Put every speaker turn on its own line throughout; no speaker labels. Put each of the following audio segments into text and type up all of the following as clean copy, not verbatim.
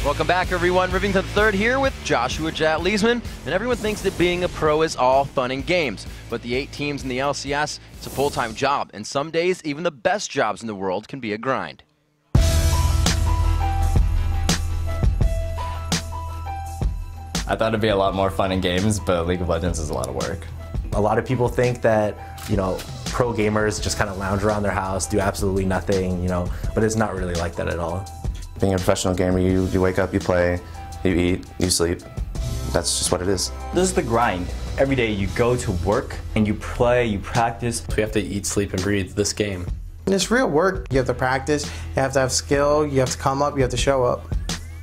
Welcome back, everyone. Rivington Third here with Joshua Jat Leesman, and everyone thinks that being a pro is all fun and games. But the 8 teams in the LCS, it's a full-time job, and some days even the best jobs in the world can be a grind.
I thought it'd be a lot more fun and games, but League of Legends is a lot of work.
A lot of people think that, pro gamers just kind of lounge around their house, do absolutely nothing, but it's not really like that at all.
Being a professional gamer, you wake up, you play, you eat, you sleep. That's just what it is.
This is the grind. Every day you go to work and you play, you practice.
We have to eat, sleep, and breathe this game.
It's real work. You have to practice, you have to have skill, you have to come up, you have to show up.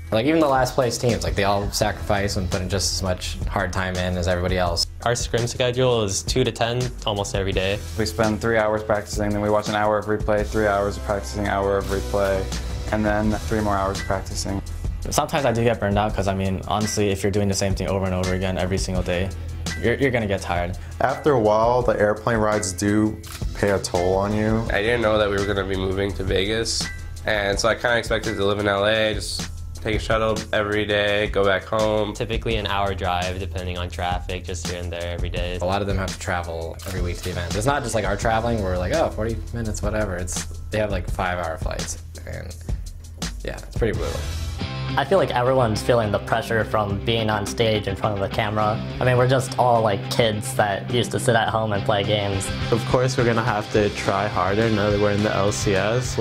Like even the last place teams, like they all sacrifice and put in just as much hard time in as everybody else.
Our scrim schedule is 2 to 10 almost every day.
We spend 3 hours practicing, then we watch an hour of replay, 3 hours of practicing, hour of replay, and then 3 more hours of practicing.
Sometimes I do get burned out because, honestly, if you're doing the same thing over and over again every single day, you're going to get tired.
After a while, the airplane rides do pay a toll on you.
I didn't know that we were going to be moving to Vegas, and so I kind of expected to live in LA, just take a shuttle every day, go back home.
Typically an hour drive, depending on traffic, just here and there every day.
A lot of them have to travel every week to the event. It's not just like our traveling, where we're like, oh, 40 minutes, whatever. They have like 5-hour flights, and yeah, it's pretty brutal.
I feel like everyone's feeling the pressure from being on stage in front of the camera. We're just all like kids that used to sit at home and play games.
Of course, we're gonna have to try harder now that we're in the LCS.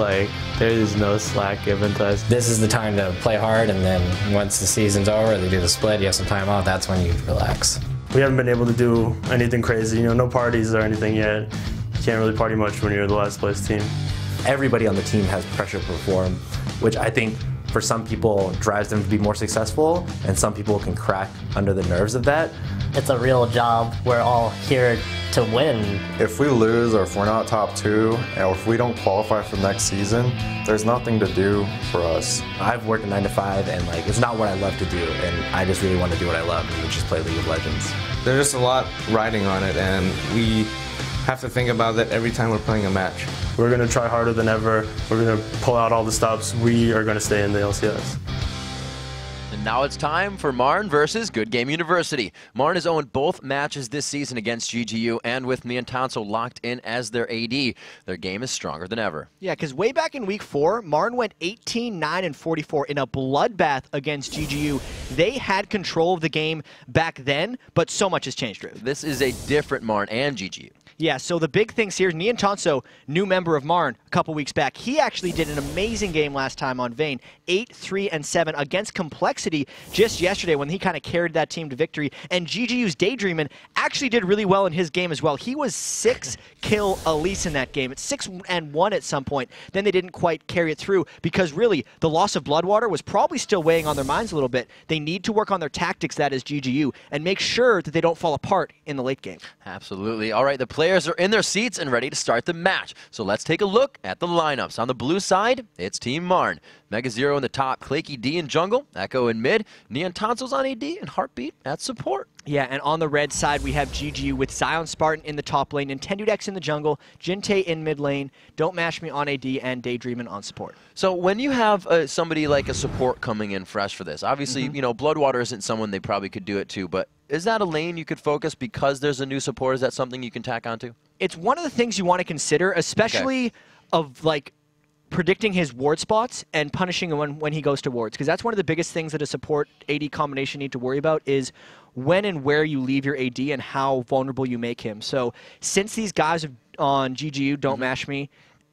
There is no slack given to us.
This is the time to play hard, and then once the season's over, they do the split, you have some time off, that's when you relax.
We haven't been able to do anything crazy, no parties or anything yet. You can't really party much when you're the last place team.
Everybody on the team has pressure to perform, which I think for some people drives them to be more successful, and some people can crack under the nerves of that.
It's a real job. We're all here to win.
If we lose, or if we're not top 2, or if we don't qualify for next season, there's nothing to do for us.
I've worked a 9 to 5, and it's not what I love to do, and I just really want to do what I love, and just play League of Legends.
There's just a lot riding on it, and we have to think about that every time we're playing a match.
We're going to try harder than ever. We're going to pull out all the stops. We are going to stay in the LCS.
And now it's time for MRN versus Good Game University. MRN has owned both matches this season against GGU, and with Niantanso locked in as their AD, their game is stronger than ever.
Yeah, because way back in week 4, MRN went 18-9-44 in a bloodbath against GGU. They had control of the game back then, but so much has changed, Riv.
This is a different MRN and GGU.
Yeah, so the big things here, Niantanso, new member of MRN a couple weeks back, he actually did an amazing game last time on Vayne, 8-3-7 against Complexity just yesterday when he kind of carried that team to victory. And GGU's Daydreamin' actually did really well in his game as well. He was 6-kill Elise in that game. It's 6-1 at some point. Then they didn't quite carry it through because really the loss of Bloodwater was probably still weighing on their minds a little bit. They need to work on their tactics, that is GGU, and make sure that they don't fall apart in the late game.
Absolutely. All right, the players are in their seats and ready to start the match. So let's take a look at the lineups. On the blue side, it's Team MRN. Mega Zero in the top, Claky D in jungle, Echo in mid, Niantanso's on AD, and Heartbeat at support.
Yeah, and on the red side, we have GGU with Zion Spartan in the top lane, Nintendudex in the jungle, Jinte in mid lane, Don't Mash Me on AD, and Daydreamin' on support.
So when you have somebody like a support coming in fresh for this, obviously, Bloodwater isn't someone they probably could do it to, but is that a lane you could focus because there's a new support? Is that something you can tack onto?
It's one of the things you want to consider, especially of predicting his ward spots and punishing him when he goes to wards, because that's one of the biggest things that a support AD combination need to worry about is when and where you leave your AD and how vulnerable you make him. So since these guys on GGU, Don't Mash Me,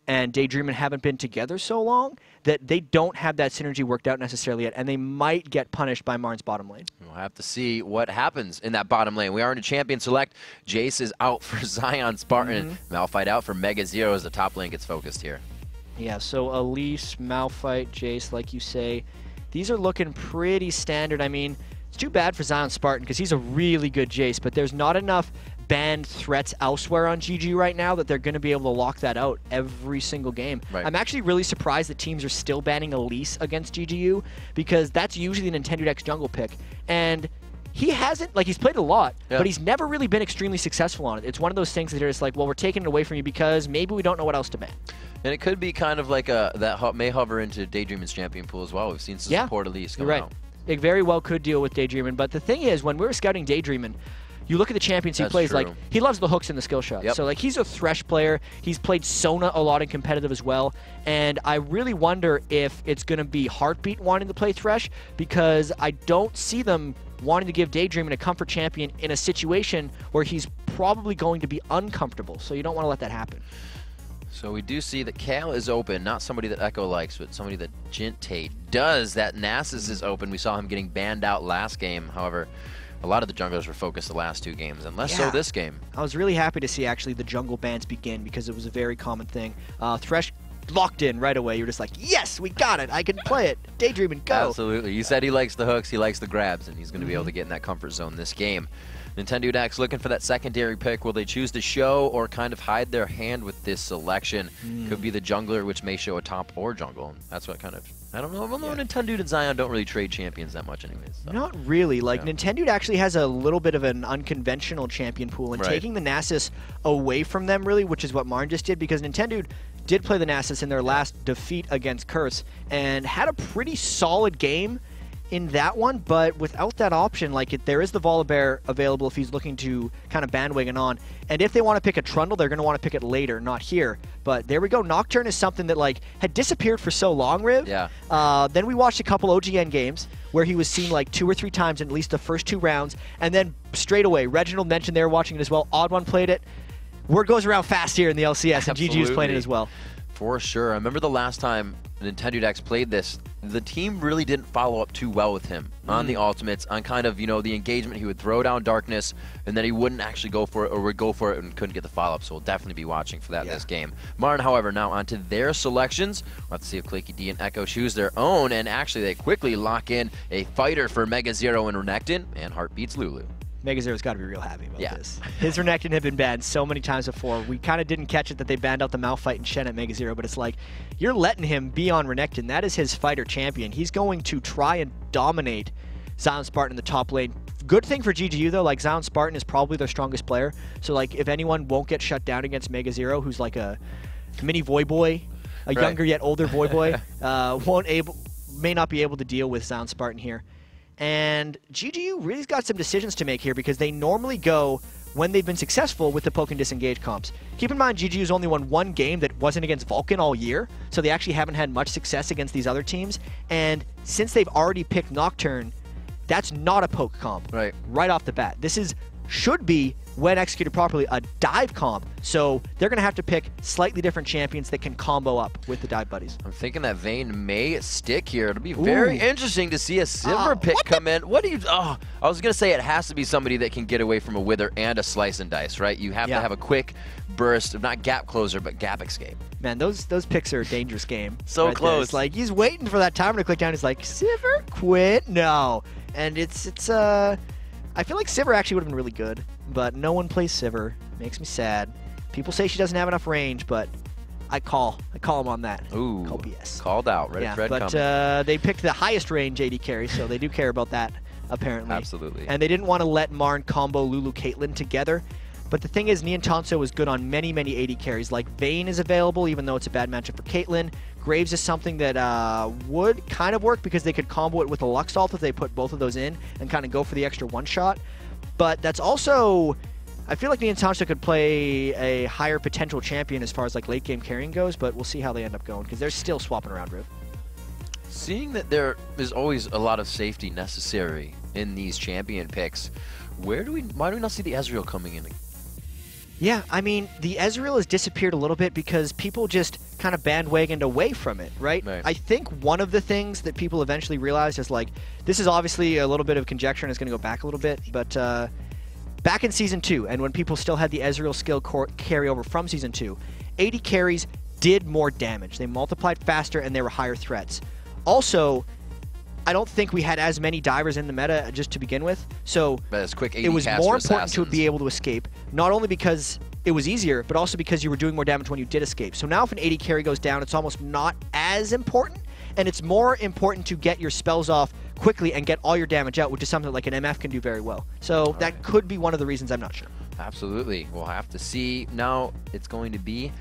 and Daydreamin' haven't been together so long, that they don't have that synergy worked out necessarily yet, and they might get punished by MRN's bottom lane.
We'll have to see what happens in that bottom lane. We are in a champion select. Jace is out for Zion Spartan. Malphite out for Mega Zero as the top lane gets focused here.
Yeah, so Elise, Malphite, Jace, like you say, these are looking pretty standard. It's too bad for Zion Spartan because he's a really good Jace, but there's not enough banned threats elsewhere on GG right now that they're going to be able to lock that out every single game.
Right.
I'm actually really surprised that teams are still banning Elise against GGU because that's usually the Nintendudex jungle pick. And he hasn't, like, he's played a lot, but he's never really been extremely successful on it. It's one of those things that are just like, well, we're taking it away from you because maybe we don't know what else to ban.
And it could be kind of like that may hover into Daydreamin's champion pool as well. We've seen some support Elise come out.
It very well could deal with Daydreamin, but the thing is, when we were scouting Daydreamin, you look at the champions he plays, like, he loves the hooks and the skill shots. So, like, he's a Thresh player. He's played Sona a lot in competitive as well. And I really wonder if it's going to be Heartbeat wanting to play Thresh, because I don't see them wanting to give Daydreamin a comfort champion in a situation where he's probably going to be uncomfortable. So you don't want to let that happen.
So we do see that Kale is open, not somebody that Echo likes, but somebody that Jinte does. That Nasus is open. We saw him getting banned out last game. However, a lot of the junglers were focused the last 2 games, and less so this game.
I was really happy to see, actually, the jungle bans begin, because it was a very common thing. Thresh locked in right away. You're just like, yes, we got it. I can play it. Daydreamin, go.
Absolutely. He said he likes the hooks, he likes the grabs, and he's going to be able to get in that comfort zone this game. Nintendo Dax looking for that secondary pick. Will they choose to show or kind of hide their hand with this selection? Could be the jungler, which may show a top or jungle. That's what kind of... I don't know. Well, no, Nintendo and Zion don't really trade champions that much anyways. So.
Not really. Like, Nintendo actually has a little bit of an unconventional champion pool, and taking the Nasus away from them, really, which is what Marn just did, because Nintendo did play the Nasus in their last defeat against Curse, and had a pretty solid game in that one, but without that option, like, there is the Volibear available if he's looking to kind of bandwagon on. And if they want to pick a Trundle, they're going to want to pick it later, not here. But there we go. Nocturne is something that, like, had disappeared for so long, Riv. Then we watched a couple OGN games where he was seen like 2 or 3 times in at least the first 2 rounds, and then straight away, Reginald mentioned they were watching it as well. Odd One played it. Word goes around fast here in the LCS, and GGU's playing it as well.
For sure. I remember the last time Nintendo Dax played this, the team really didn't follow up too well with him on the ultimates, on kind of, you know, the engagement. He would throw down Darkness, and then he wouldn't actually go for it, or would go for it and couldn't get the follow-up, so we'll definitely be watching for that this game. Marn, however, now onto their selections. We'll have to see if Claky D and Echo choose their own, and actually they quickly lock in a fighter for Mega Zero and Renekton, and Heartbeat's Lulu.
Mega Zero's got to be real happy about this. His Renekton had been banned so many times before. We kind of didn't catch it that they banned out the Malphite and Shen at Mega Zero, but it's like, you're letting him be on Renekton. That is his fighter champion. He's going to try and dominate Zion Spartan in the top lane. Good thing for GGU, though, like, Zion Spartan is probably their strongest player. So, like, if anyone won't get shut down against Mega Zero, who's like a mini Voyboy, a younger yet older Voyboy, may not be able to deal with Zion Spartan here. And GGU really's got some decisions to make here, because they normally go, when they've been successful, with the poke and disengage comps. Keep in mind, GGU's only won 1 game that wasn't against Vulcan all year, so they actually haven't had much success against these other teams. And since they've already picked Nocturne, that's not a poke comp right off the bat. This should be, when executed properly, a dive comp. So they're going to have to pick slightly different champions that can combo up with the dive buddies.
I'm thinking that Vayne may stick here. It'll be very interesting to see a Sivir pick come in. What do you... Oh, I was going to say it has to be somebody that can get away from a Wither and a Slice and Dice, right? You have to have a quick burst, not gap closer, but gap escape.
Man, those picks are a dangerous game.
So close.
It's like, he's waiting for that timer to click down. He's like, Sivir, quit? No. And it's I feel like Sivir actually would have been really good, but no one plays Sivir. Makes me sad. People say she doesn't have enough range, but I call him on that.
Ooh,
call BS.
Called out. Red thread
but they picked the highest range AD carry, so they do care about that, apparently.
Absolutely.
And they didn't want to let Marn combo Lulu Caitlyn together. But the thing is, Nian Tanso is good on many, many AD carries. Like, Vayne is available, even though it's a bad matchup for Caitlyn. Graves is something that would kind of work, because they could combo it with a Lux Ult if they put both of those in and kind of go for the extra one-shot. But that's also... I feel like Nian Tanso could play a higher potential champion as far as, like, late-game carrying goes, but we'll see how they end up going, because they're still swapping around, Riv.
Seeing that there is always a lot of safety necessary in these champion picks, why do we not see the Ezreal coming in?
Yeah, I mean, the Ezreal has disappeared a little bit because people just kind of bandwagoned away from it, right? I think one of the things that people eventually realized is, like, this is obviously a little bit of conjecture and it's going to go back a little bit, but back in Season 2, and when people still had the Ezreal skill carryover from Season 2, AD carries did more damage. They multiplied faster and they were higher threats. Also, I don't think we had as many divers in the meta just to begin with, so it was more important to be able to escape, not only because it was easier, but also because you were doing more damage when you did escape. So now if an AD carry goes down, it's almost not as important, and it's more important to get your spells off quickly and get all your damage out, which is something like an MF can do very well. So that could be one of the reasons, I'm not sure.
Absolutely. We'll have to see. Now it's going to be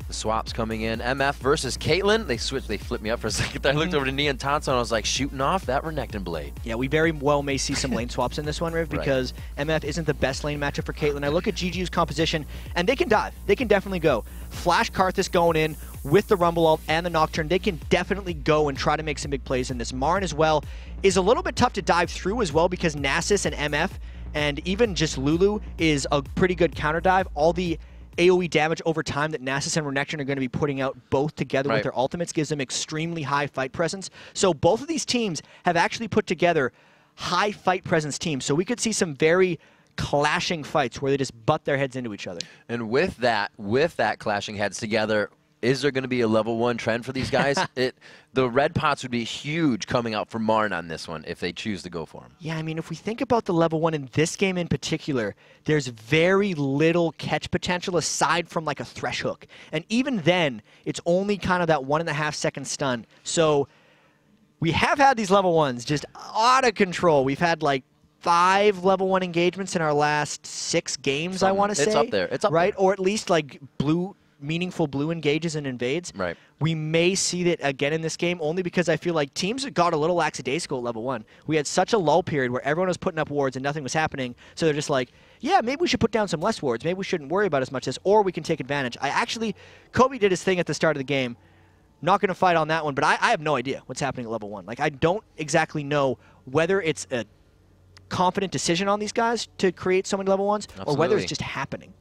the swaps coming in. MF versus Caitlyn. They switched. They flipped me up for a second. I looked over to Neon Tonso and I was like, shooting off that Renekton Blade.
Yeah, we very well may see some lane swaps in this one, Riv, because MF isn't the best lane matchup for Caitlyn. I look at GGU's composition, and they can dive. They can definitely go. Flash Karthus going in with the Rumble Ult and the Nocturne. They can definitely go and try to make some big plays in this. Marn as well is a little bit tough to dive through as well because Nasus and MF and even just Lulu is a pretty good counter dive. All the AoE damage over time that Nasus and Renekton are going to be putting out both together with their ultimates gives them extremely high fight presence. So both of these teams have actually put together high fight presence teams. So we could see some very clashing fights where they just butt their heads into each other.
And with that clashing heads together, is there going to be a level 1 trend for these guys? The red pots would be huge coming out for Marn on this one if they choose to go for them.
Yeah, I mean, if we think about the level 1 in this game in particular, there's very little catch potential aside from like a thresh hook. And even then, it's only kind of that 1.5 second stun. So we have had these level 1s just out of control. We've had like 5 level 1 engagements in our last 6 games, I want to say.
It's up there. It's up
right?
there.
Or at least like meaningful blue engages and invades.
Right.
We may see that again in this game only because I feel like teams got a little lackadaisical at level 1. We had such a lull period where everyone was putting up wards and nothing was happening, so they're just like, yeah, maybe we should put down some less wards. Maybe we shouldn't worry about as much as, or we can take advantage. Kobe did his thing at the start of the game. Not going to fight on that one, but I have no idea what's happening at level 1. Like, I don't exactly know whether it's a confident decision on these guys to create so many level 1s or whether it's just happening.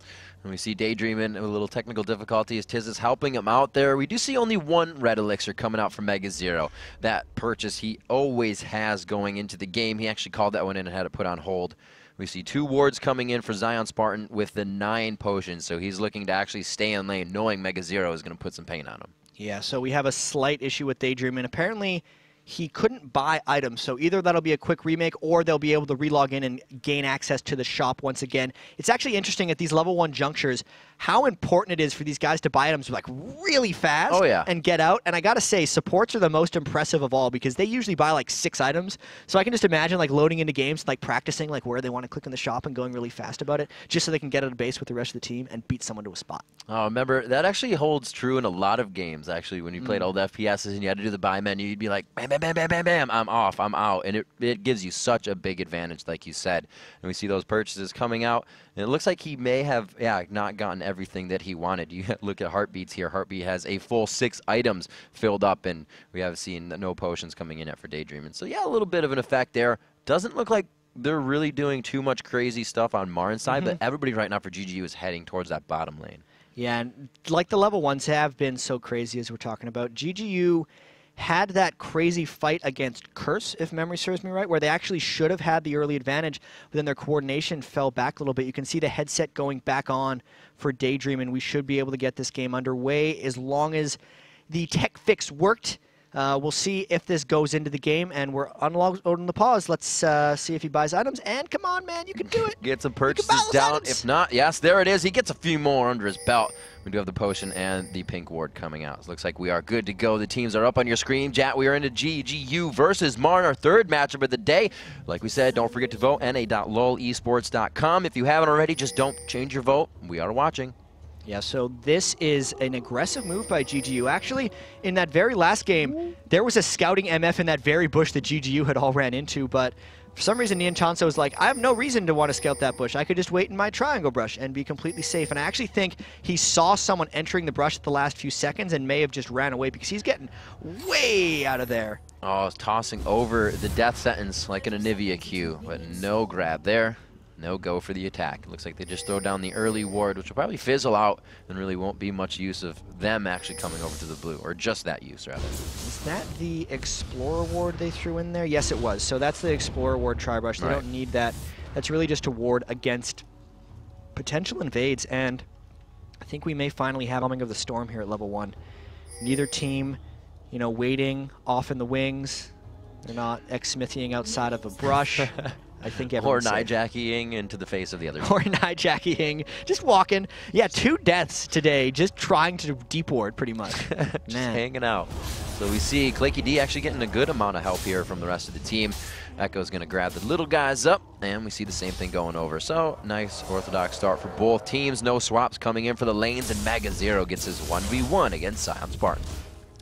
And we see Daydreamin' with a little technical difficulties. Tiz is helping him out there. We do see only 1 red elixir coming out from Mega Zero. That purchase he always has going into the game. He actually called that one in and had it put on hold. We see 2 wards coming in for Zion Spartan with the 9 potions. So he's looking to actually stay in lane knowing Mega Zero is going to put some pain on him.
Yeah, so we have a slight issue with Daydreamin'. Apparently, he couldn't buy items, so either that'll be a quick remake or they'll be able to relog in and gain access to the shop once again. It's actually interesting at these level 1 junctures how important it is for these guys to buy items like really fast and get out. And I gotta say, supports are the most impressive of all because they usually buy like 6 items. So I can just imagine like loading into games, like practicing like where they want to click in the shop and going really fast about it, just so they can get out of base with the rest of the team and beat someone to a spot.
Oh, remember, that actually holds true in a lot of games, actually. When you played old FPSs and you had to do the buy menu, you'd be like, bam, bam, bam, bam, bam, bam, I'm off, I'm out. And it gives you such a big advantage, like you said. And we see those purchases coming out. And it looks like he may have, not gotten everything that he wanted. You look at Heartbeats here. Heartbeat has a full 6 items filled up, and we have seen no potions coming in yet for Daydreamin'. So, yeah, a little bit of an effect there. Doesn't look like they're really doing too much crazy stuff on Marn's side, but everybody right now for GGU is heading towards that bottom lane.
Yeah, and like the level 1s have been so crazy as we're talking about, GGU had that crazy fight against Curse, if memory serves me right, where they actually should have had the early advantage, but then their coordination fell back a little bit. You can see the headset going back on for Daydream, and we should be able to get this game underway as long as the tech fix worked. We'll see if this goes into the game, and we're unloading the pause. Let's see if he buys items. And come on, man, you can do it.
Get some purchases down. If not, yes, there it is. He gets a few more under his belt. We do have the potion and the pink ward coming out. So looks like we are good to go. The teams are up on your screen. Jat, we are into GGU versus Marn, our 3rd matchup of the day. Like we said, don't forget to vote, na.lolesports.com. If you haven't already, just don't change your vote. We are watching.
Yeah, so this is an aggressive move by GGU. Actually, in that very last game, there was a scouting MF in that very bush that GGU had all ran into, but for some reason, Neon Chanso was like, I have no reason to want to scout that bush. I could just wait in my triangle brush and be completely safe. And I actually think he saw someone entering the brush at the last few seconds and may have just ran away because he's getting way out of there.
Oh, tossing over the death sentence like an Anivia Q, but no grab there. No go for the attack. It looks like they just throw down the early ward, which will probably fizzle out and really won't be much use of them actually coming over to the blue, or just that use, rather.
Is that the Explorer ward they threw in there? Yes, it was. So that's the Explorer ward tri-brush. They don't need that. That's really just a ward against potential invades, and I think we may finally have Coming of the Storm here at level 1. Neither team, you know, waiting off in the wings. They're not X-Smithying outside of a brush. I think
Or
everyone's safe.
nijacking into the face of the other team.
Or nijacking, just walking. Yeah, 2 deaths today, just trying to deep ward pretty much.
Just hanging out. So we see Claky D actually getting a good amount of help here from the rest of the team. Echo's going to grab the little guys up, and we see the same thing going over. So nice orthodox start for both teams. No swaps coming in for the lanes, and Mega Zero gets his 1v1 against Zion Spartan.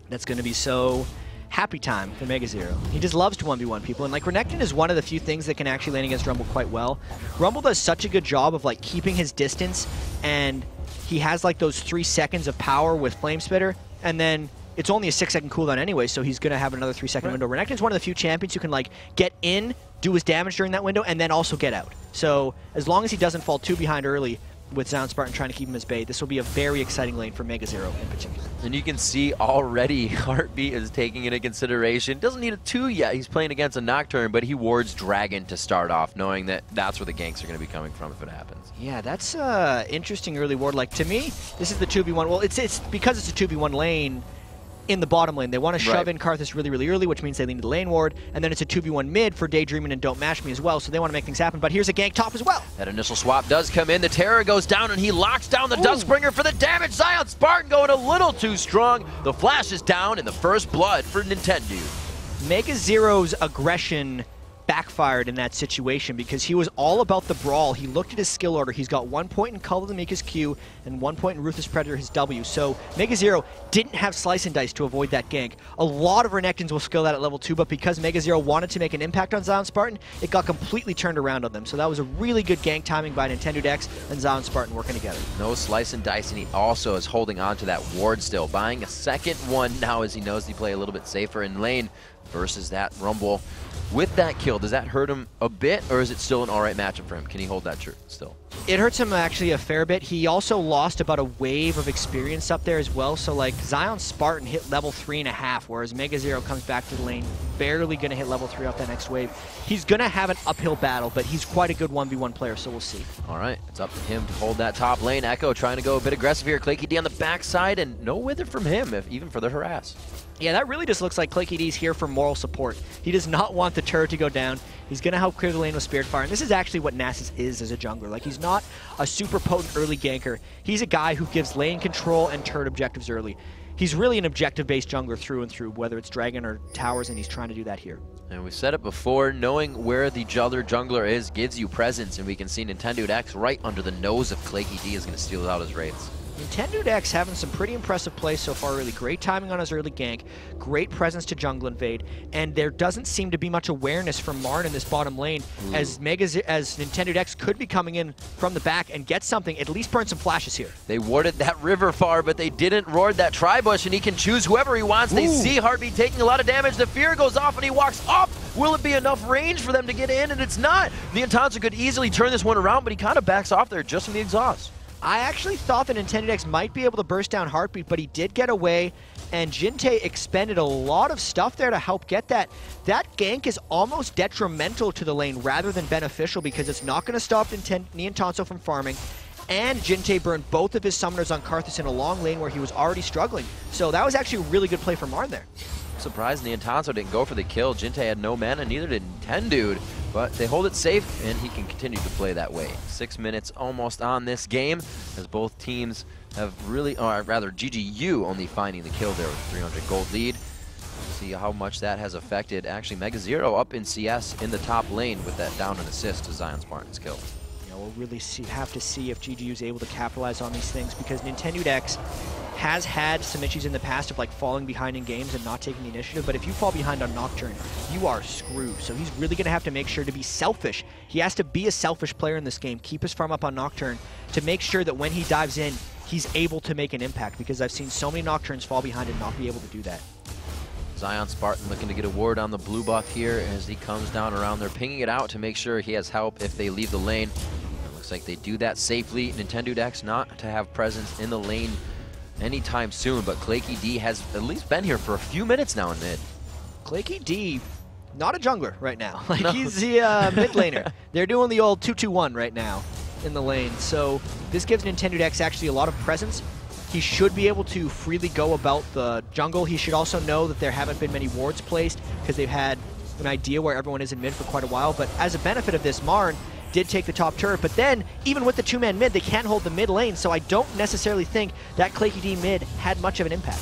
That's going to be so happy time for Mega Zero. He just loves to 1v1 people, and like Renekton is one of the few things that can actually land against Rumble quite well. Rumble does such a good job of like keeping his distance, and he has like those 3 seconds of power with Flame Spitter, and then it's only a 6-second cooldown anyway, so he's going to have another 3-second window. Renekton's one of the few champions who can like get in, do his damage during that window, and then also get out. So as long as he doesn't fall too behind early with Zion Spartan trying to keep him as bait, this will be a very exciting lane for Mega Zero in particular.
And you can see already Heartbeat is taking into consideration. Doesn't need a 2 yet. He's playing against a Nocturne, but he wards Dragon to start off, knowing that that's where the ganks are going to be coming from if it happens.
Yeah, that's interesting early ward. Like, to me, this is the 2v1. Well, it's because it's a 2v1 lane in the bottom lane. They want to shove in Karthus really, really early, which means they lean to lane ward, and then it's a 2v1 mid for Daydreaming and Don't Mash Me as well, so they want to make things happen. But here's a gank top as well.
That initial swap does come in. The Terror goes down, and he locks down the Duskbringer for the damage. Zion Spartan going a little too strong. The flash is down, and the first blood for Nintendo.
Mega Zero's aggression backfired in that situation because he was all about the brawl. He looked at his skill order. He's got 1 point in Call of the Meek his Q and 1 point in Ruthless Predator his W. So Mega Zero didn't have Slice and Dice to avoid that gank. A lot of Renektons will skill that at level 2, but because Mega Zero wanted to make an impact on Zion Spartan, it got completely turned around on them. So that was a really good gank timing by Nintendo Dex and Zion Spartan working together.
No Slice and Dice, and he also is holding on to that ward still, buying a second one now as he knows he play a little bit safer in lane versus that Rumble. With that kill, does that hurt him a bit, or is it still an alright matchup for him? Can he hold that true still?
It hurts him actually a fair bit. He also lost about a wave of experience up there as well. So like Zion Spartan hit level 3.5, whereas Mega Zero comes back to the lane, barely going to hit level 3 off that next wave. He's going to have an uphill battle, but he's quite a good 1v1 player, so we'll see.
Alright, it's up to him to hold that top lane. Echo trying to go a bit aggressive here. Claky D on the backside, and no wither from him, even for the harass.
Yeah, that really just looks like Claky D's here for moral support. He does not want the turret to go down. He's going to help clear the lane with Spirit Fire, and this is actually what Nasus is as a jungler. Like, he's not a super potent early ganker. He's a guy who gives lane control and turret objectives early. He's really an objective-based jungler through and through, whether it's Dragon or Towers, and he's trying to do that here.
And we've said it before, knowing where the other jungler is gives you presence, and we can see Nintendo Dex right under the nose of Claky D is going to steal out his wraiths.
Nintendo Dex having some pretty impressive plays so far, really. Great timing on his early gank, great presence to jungle invade, and there doesn't seem to be much awareness from Marn in this bottom lane as Nintendo Dex could be coming in from the back and get something, at least burn some flashes here.
They warded that river far, but they didn't ward that Tri-Bush, and he can choose whoever he wants. They see Heartbeat taking a lot of damage. The fear goes off, and he walks up. Will it be enough range for them to get in? And it's not. Nyantanza could easily turn this one around, but he kind of backs off there just from the exhaust.
I actually thought that Nintendo Dex might be able to burst down Heartbeat, but he did get away, and Jinte expended a lot of stuff there to help get that. That gank is almost detrimental to the lane rather than beneficial because it's not going to stop Nyantanzo from farming, and Jinte burned both of his summoners on Karthus in a long lane where he was already struggling. So that was actually a really good play from Marn there.
Surprised Nyantanzo didn't go for the kill. Jinte had no mana, neither did Nintendude, but they hold it safe, and he can continue to play that way. 6 minutes almost on this game, as both teams have really, or rather GGU only finding the kill there with 300 gold lead. See how much that has affected. Actually, Mega Zero up in CS in the top lane with that down and assist to Zion Spartan's kill.
Yeah, we'll really have to see if GGU is able to capitalize on these things because Nintendo Dex has had some issues in the past of like falling behind in games and not taking the initiative, but if you fall behind on Nocturne, you are screwed. So he's really going to have to make sure to be selfish. He has to be a selfish player in this game, keep his farm up on Nocturne to make sure that when he dives in, he's able to make an impact because I've seen so many Nocturnes fall behind and not be able to do that.
Zion Spartan looking to get a ward on the blue buff here as he comes down around there, pinging it out to make sure he has help if they leave the lane. It looks like they do that safely. Nintendo Dex not to have presence in the lane anytime soon, but Claky D has at least been here for a few minutes now in mid.
Claky D, not a jungler right now. Like he's the mid laner. They're doing the old 2-2-1 right now in the lane. So this gives Nintendo Dex actually a lot of presence. He should be able to freely go about the jungle. He should also know that there haven't been many wards placed because they've had an idea where everyone is in mid for quite a while, but as a benefit of this, Marn did take the top turret, but then even with the two-man mid, they can't hold the mid lane, so I don't necessarily think that Claky D mid had much of an impact.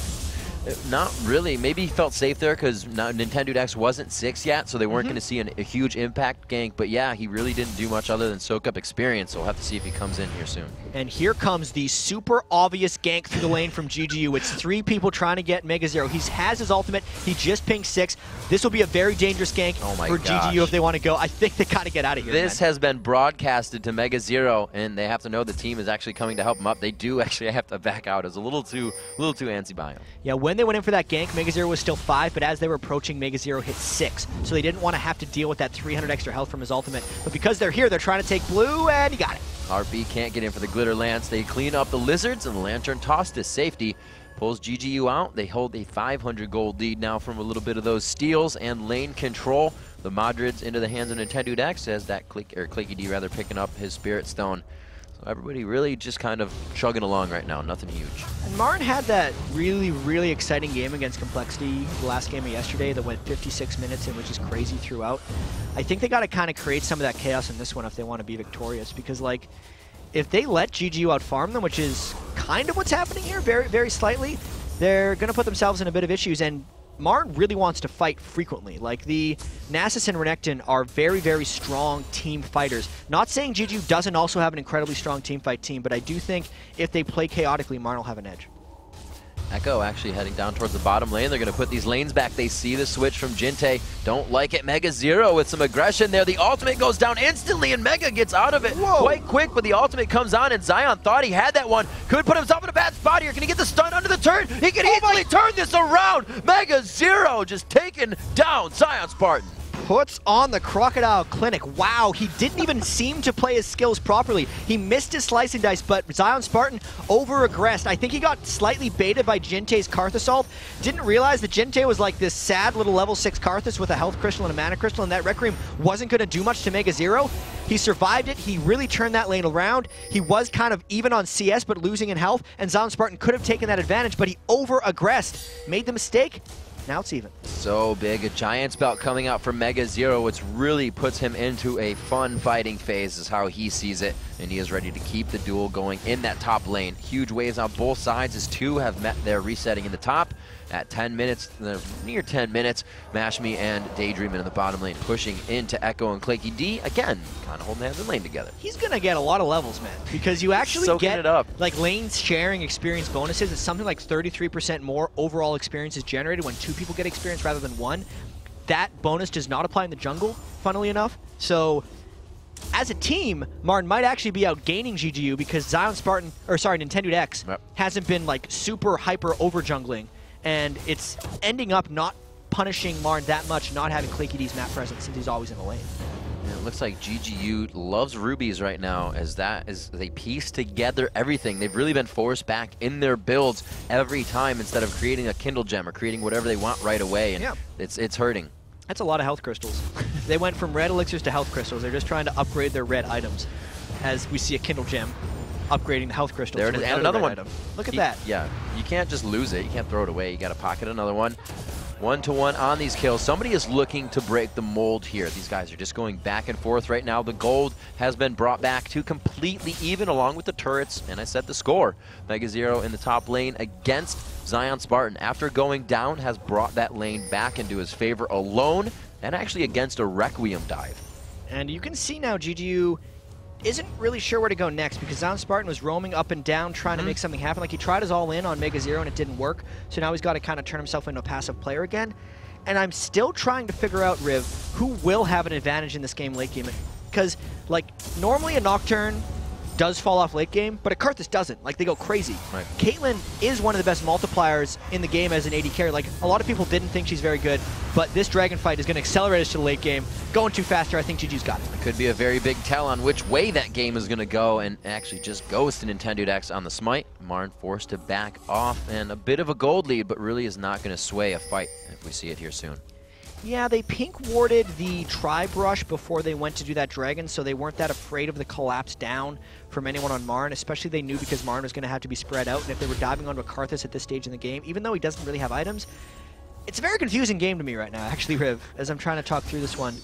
Not really. Maybe he felt safe there because Nintendo X wasn't 6 yet, so they weren't going to see a huge impact gank. But yeah, he really didn't do much other than soak up experience, so we'll have to see if he comes in here soon.
And here comes the super obvious gank through the lane from GGU. It's 3 people trying to get Mega Zero. He has his ultimate. He just pinged 6. This will be a very dangerous gank for GGU if they want to go. I think they got to get out of here.
This has been broadcasted to Mega Zero, and they have to know the team is actually coming to help them up. They do actually have to back out. It's a little too antsy by him.
Yeah, when they went in for that gank, Mega Zero was still 5, but as they were approaching, Mega Zero hit 6. So they didn't want to have to deal with that 300 extra health from his ultimate. But because they're here, they're trying to take blue, and he got it.
RB can't get in for the Glitter Lance. They clean up the Lizards, and the Lantern toss to safety. Pulls GGU out. They hold a 500 gold lead now from a little bit of those steals and lane control. The Madrids into the hands of Nintendo X as that Claky D rather picking up his Spirit Stone. So everybody really just kind of chugging along right now, nothing huge.
And Marn had that really, really exciting game against Complexity the last game of yesterday that went 56 minutes and which is crazy throughout. I think they got to kind of create some of that chaos in this one if they want to be victorious, because like if they let GGU out-farm them, which is kind of what's happening here, very, very slightly, they're going to put themselves in a bit of issues. And Marn really wants to fight frequently. Like, the Nasus and Renekton are very, very strong team fighters. Not saying GGU doesn't also have an incredibly strong team fight team, but I do think if they play chaotically, Marn will have an edge.
Echo actually heading down towards the bottom lane. They're going to put these lanes back. They see the switch from Jinte. Don't like it. Mega Zero with some aggression there. The ultimate goes down instantly, and Mega gets out of it quite quick, but the ultimate comes on, and Zion thought he had that one. Could put himself in a bad spot here. Can he get the stun under the turn? He can easily turn this around. Mega Zero just taking down Zion Spartan.
Puts on the Crocodile Clinic. Wow, he didn't even seem to play his skills properly. He missed his slicing dice, but Zion Spartan over-aggressed. I think he got slightly baited by Jinte's Karth Assault. Didn't realize that Jinte was like this sad little level 6 Karthus with a health crystal and a mana crystal, and that Requiem wasn't going to do much to Mega Zero. He survived it. He really turned that lane around. He was kind of even on CS, but losing in health, and Zion Spartan could have taken that advantage, but he over-aggressed. Made the mistake. Now it's even.
So big. A Giant's Belt coming out from Mega Zero, which really puts him into a fun fighting phase is how he sees it, and he is ready to keep the duel going in that top lane. Huge waves on both sides as 2 have met their resetting in the top. At 10 minutes, near 10 minutes, Mashme and Daydream in the bottom lane pushing into Echo and Claky D. Again, kind of holding hands in lane together.
He's going to get a lot of levels, man, because you actually
Soaking
get
it up.
like lane sharing experience bonuses. It's something like 33% more overall experience is generated when 2 people get experience rather than 1. That bonus does not apply in the jungle, funnily enough. So as a team, Martin might actually be outgaining GGU because Nintendo X hasn't been like super hyper over jungling. And it's ending up not punishing Marn that much, not having Claky D's map presence since he's always in the lane.
Yeah, it looks like GGU loves rubies right now as they piece together everything. They've really been forced back in their builds every time instead of creating a Kindle Gem or creating whatever they want right away, and it's hurting.
That's a lot of health crystals. They went from red elixirs to health crystals. They're just trying to upgrade their red items as we see a Kindle Gem upgrading the health crystals.
There it is, and another one.
Item. Look at that.
Yeah, you can't just lose it. You can't throw it away. You got to pocket another one. 1-to-1 on these kills. Somebody is looking to break the mold here. These guys are just going back and forth right now. The gold has been brought back to completely even along with the turrets, and I set the score. Mega Zero in the top lane against Zion Spartan. After going down, has brought that lane back into his favor alone, and actually against a Requiem dive.
And you can see now GGU isn't really sure where to go next because Zion Spartan was roaming up and down trying to make something happen. Like, he tried his all-in on Mega Zero and it didn't work, so now he's got to kind of turn himself into a passive player again. And I'm still trying to figure out, Riv, who will have an advantage in this game late game. Because, like, normally a Nocturne does fall off late game, but a Karthus doesn't. Like, they go crazy.
Right.
Caitlyn is one of the best multipliers in the game as an AD carry. Like, a lot of people didn't think she's very good, but this Dragon fight is going to accelerate us to the late game. Going too fast here, I think GG's got it.
It could be a very big tell on which way that game is going to go, and actually just goes to Nintendo X on the smite. Marn forced to back off, and a bit of a gold lead, but really is not going to sway a fight if we see it here soon.
Yeah, they pink warded the Tri-Brush before they went to do that Dragon, so they weren't that afraid of the collapse down from anyone on Marn, especially they knew because Marn was going to have to be spread out, and if they were diving onto a Karthus at this stage in the game, even though he doesn't really have items, It's a very confusing game to me right now, actually, Riv, as I'm trying to talk through this one.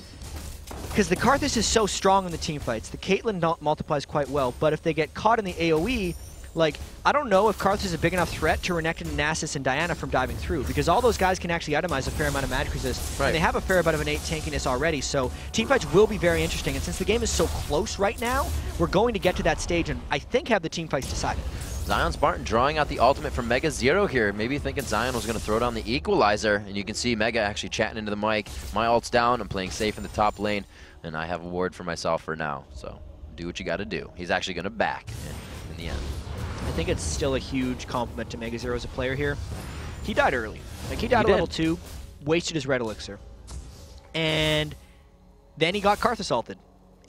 Because the Karthus is so strong in the team fights. The Caitlyn multiplies quite well, but if they get caught in the AoE, like, I don't know if Karthus is a big enough threat to Renekton, Nasus, and Diana from diving through, because all those guys can actually itemize a fair amount of magic resist, and they have a fair amount of innate tankiness already, so teamfights will be very interesting, and since the game is so close right now, we're going to get to that stage and I think have the teamfights decided.
Zion Spartan drawing out the ultimate from Mega Zero here. Maybe thinking Zion was going to throw down the equalizer, and you can see Mega actually chatting into the mic. My ult's down, I'm playing safe in the top lane, and I have a ward for myself for now, so do what you got to do. He's actually going to back in the end.
I think it's still a huge compliment to Mega Zero as a player here. He died early. Like, he died at level 2, wasted his red elixir, and then he got Karthus ulted.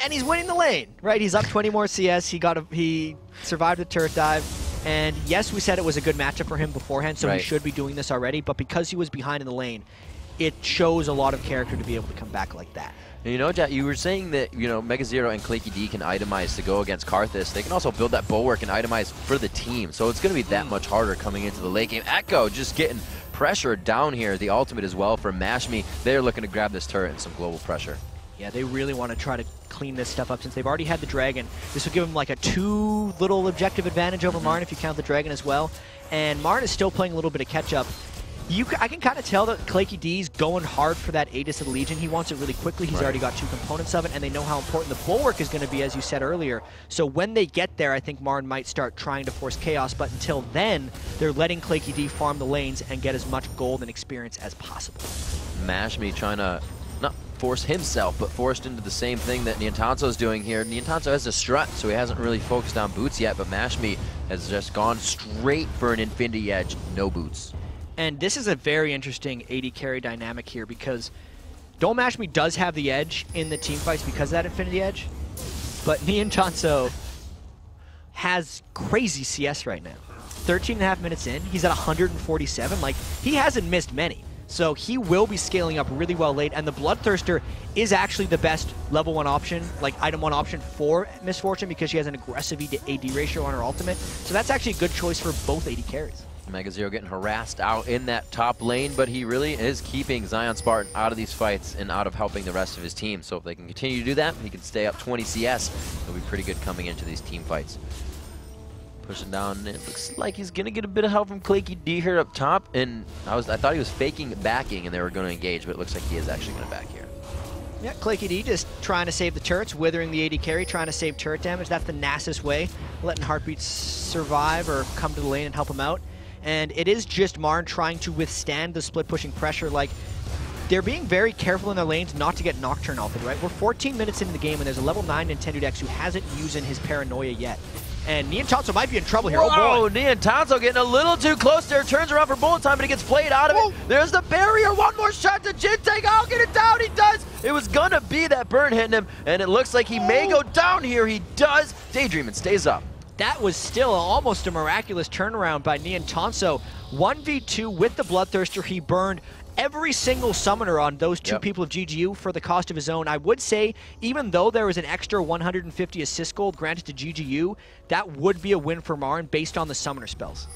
And he's winning the lane, right? He's up 20 more CS. He survived the turret dive. And yes, we said it was a good matchup for him beforehand, so he should be doing this already. But because he was behind in the lane, it shows a lot of character to be able to come back like that.
And you know, Jack, you were saying that, you know, Mega Zero and Claky D can itemize to go against Karthus. They can also build that bulwark and itemize for the team. So it's going to be that much harder coming into the late game. Echo just getting pressure down here. The ultimate as well from Mashme. They're looking to grab this turret and some global pressure.
Yeah, they really want to try to clean this stuff up since they've already had the dragon. This will give them like a 2 little objective advantage over Marn if you count the dragon as well. And Marn is still playing a little bit of catch up. I can kind of tell that Claky D's going hard for that Aegis of the Legion. He wants it really quickly. He's already got 2 components of it, and they know how important the bulwark is going to be, as you said earlier. So when they get there, I think Marn might start trying to force chaos, but until then, they're letting Claky D farm the lanes and get as much gold and experience as possible.
Mashme trying to not force himself, but forced into the same thing that Niantanzo's doing here. Niantanzo has a strut, so he hasn't really focused on boots yet, but Mashme has just gone straight for an Infinity Edge, no boots.
And this is a very interesting AD carry dynamic here because Dome Mashme does have the edge in the team fights because of that Infinity Edge, but Niantanzo has crazy CS right now. 13.5 minutes in, he's at 147. Like, he hasn't missed many. So he will be scaling up really well late, and the Bloodthirster is actually the best level 1 option, like item 1 option for Miss Fortune because she has an aggressive E to AD ratio on her ultimate. So that's actually a good choice for both AD carries.
Mega Zero getting harassed out in that top lane, but he really is keeping Zion Spartan out of these fights and out of helping the rest of his team. So if they can continue to do that, he can stay up 20 CS. He'll be pretty good coming into these team fights. Pushing down, it looks like he's gonna get a bit of help from Claky D here up top, and I thought he was faking backing and they were gonna engage, but it looks like he is actually gonna back here.
Yeah, Claky D just trying to save the turrets, withering the AD carry, trying to save turret damage. That's the Nasus way, letting Heartbeats survive or come to the lane and help him out. And it is just Marn trying to withstand the split pushing pressure. Like, they're being very careful in their lanes not to get Nocturne ulted, right? We're 14 minutes into the game and there's a level 9 Nintendo Dex who hasn't used his Paranoia yet. And Niantanzo might be in trouble here.
Whoa,
oh boy.
Niantanzo getting a little too close there. Turns around for bullet time, but he gets played out of it. There's the barrier. One more shot to Jintake. I'll get it down. He does. It was going to be that burn hitting him, and it looks like he may go down here. He does. Daydreaming stays up.
That was still almost a miraculous turnaround by Niantanzo. 1v2 with the Bloodthirster. He burned every single summoner on those 2 people of GGU for the cost of his own. I would say, even though there was an extra 150 assist gold granted to GGU, that would be a win for Marn based on the summoner spells.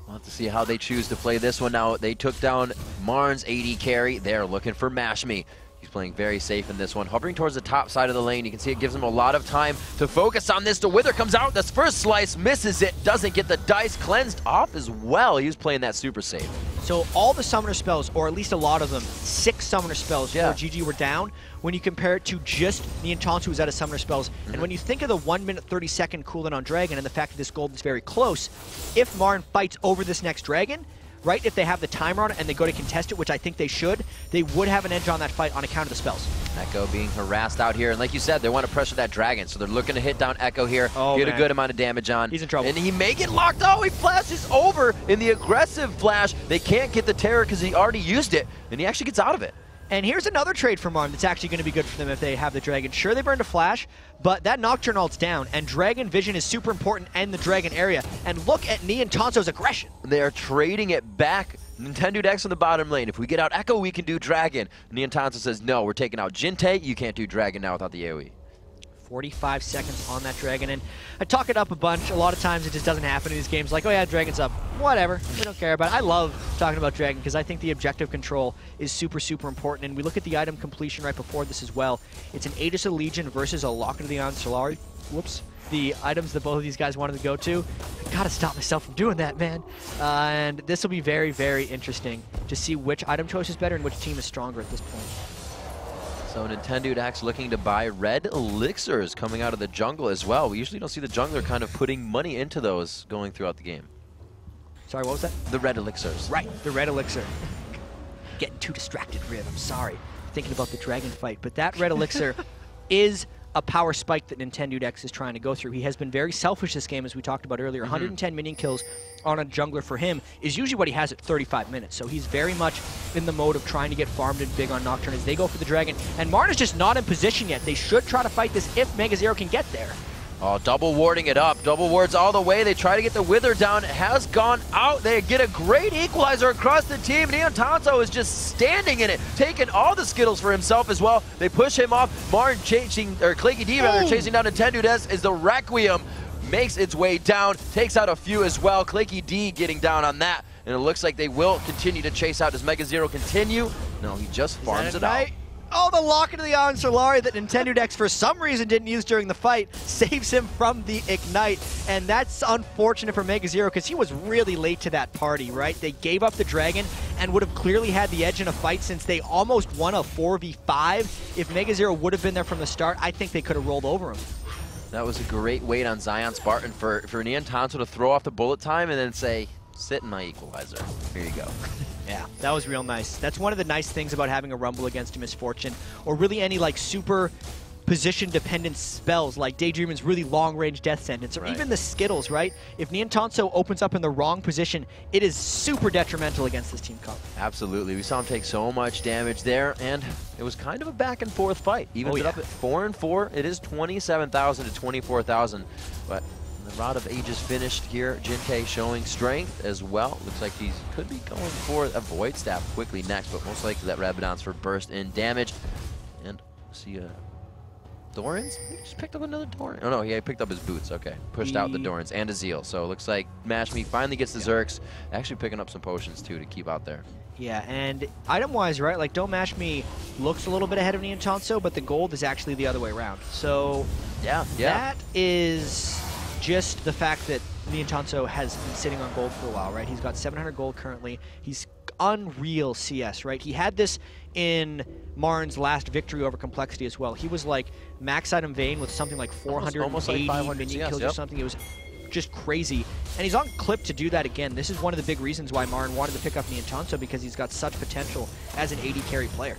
We'll have to see how they choose to play this one now. They took down Marn's AD carry. They're looking for Mashme. He's playing very safe in this one. Hovering towards the top side of the lane. You can see it gives him a lot of time to focus on this. The Wither comes out. This first slice misses it. Doesn't get the dice cleansed off as well. He was playing that super safe.
So all the summoner spells, or at least a lot of them, 6 summoner spells for GG were down when you compare it to just Niantanzo who's out of summoner spells. And when you think of the 1 minute 30-second cooldown on Dragon and the fact that this gold is very close, if Marn fights over this next Dragon, right, if they have the timer on it and they go to contest it, which I think they should, they would have an edge on that fight on account of the spells.
Echo being harassed out here, and like you said, they want to pressure that Dragon, so they're looking to hit down Echo here, get a good amount of damage on.
He's in trouble.
And he may get locked. Oh, he flashes over in the aggressive flash. They can't get the Terror because he already used it, and he actually gets out of it.
And here's another trade for Marn that's actually going to be good for them if they have the Dragon. Sure, they burned a flash, but that Nocturne ult's down, and Dragon Vision is super important in the Dragon area. And look at Niantanzo's aggression.
They are trading it back. Nintendo Dex on the bottom lane. If we get out Echo, we can do Dragon. Niantanzo says, no, we're taking out Jintake. You can't do Dragon now without the AoE.
45 seconds on that Dragon, and I talk it up a bunch. A lot of times it just doesn't happen in these games. Like, oh yeah, Dragon's up. Whatever. We don't care about it. I love talking about Dragon because I think the objective control is super, super important, and we look at the item completion right before this as well. It's an Aegis of Legion versus a Locket of the Iron Solari. Whoops. The items that both of these guys wanted to go to. I gotta stop myself from doing that, man. And this will be very, very interesting to see which item choice is better and which team is stronger at this point.
So Nintendo X looking to buy red elixirs coming out of the jungle as well. We usually don't see the jungler kind of putting money into those going throughout the game.
Sorry, what was that?
The red elixirs.
Right, the red elixir. Getting too distracted, Riv. I'm sorry. Thinking about the dragon fight. But that red elixir is a power spike that Nintendo X is trying to go through. He has been very selfish this game, as we talked about earlier. 110 minion kills on a jungler for him is usually what he has at 35 minutes. So he's very much in the mode of trying to get farmed and big on Nocturne as they go for the dragon. And Marn is just not in position yet. They should try to fight this if Mega Zero can get there.
Oh, double warding it up. Double wards all the way. They try to get the Wither down. It has gone out. They get a great equalizer across the team. Neon Tanso is just standing in it, taking all the Skittles for himself as well. They push him off. Marn chasing, or Claky D rather, chasing down Nintendo Des as the Requiem makes its way down, takes out a few as well. Claky D getting down on that. And it looks like they will continue to chase out. Does Mega Zero continue? No, he just farms it out.
Oh, the Locket of the Iron Solari that Nintendo X for some reason didn't use during the fight saves him from the Ignite. And that's unfortunate for Mega Zero because he was really late to that party, right? They gave up the Dragon and would have clearly had the edge in a fight since they almost won a 4v5. If Mega Zero would have been there from the start, I think they could have rolled over him.
That was a great wait on Zion Spartan for Neon Tanso to throw off the bullet time and then say, sit in my equalizer. Here you go.
Yeah, that was real nice. That's one of the nice things about having a Rumble against a Misfortune, or really any like super position-dependent spells like Daydreamin's really long-range Death Sentence, or even the Skittles, right? If Neon Tanso opens up in the wrong position, it is super detrimental against this team comp.
Absolutely. We saw him take so much damage there, and it was kind of a back-and-forth fight. Even up at 4-4, it is 27,000 to 24,000, but the Rod of Ages finished here. Jinte showing strength as well. Looks like he could be going for a Void Staff quickly next, but most likely that Rabadon's for burst in damage. And see Doran's? He just picked up another Doran. Oh no, he picked up his boots. Okay. Pushed out the Dorans and a Zeal. So it looks like Mashme finally gets the Zerks. Actually picking up some potions too to keep out there.
Yeah, and item-wise, right, like Don't Mash Me looks a little bit ahead of Neon Tanso, but the gold is actually the other way around. So that is just the fact that Neon Tanso has been sitting on gold for a while, right? He's got 700 gold currently. He's unreal CS, right? He had this in Marn's last victory over Complexity as well. He was like max item Vayne with something like 480
almost like 500
minion kills or something. It was just crazy. And he's on clip to do that again. This is one of the big reasons why Marn wanted to pick up Neon Tanso, because he's got such potential as an AD carry player.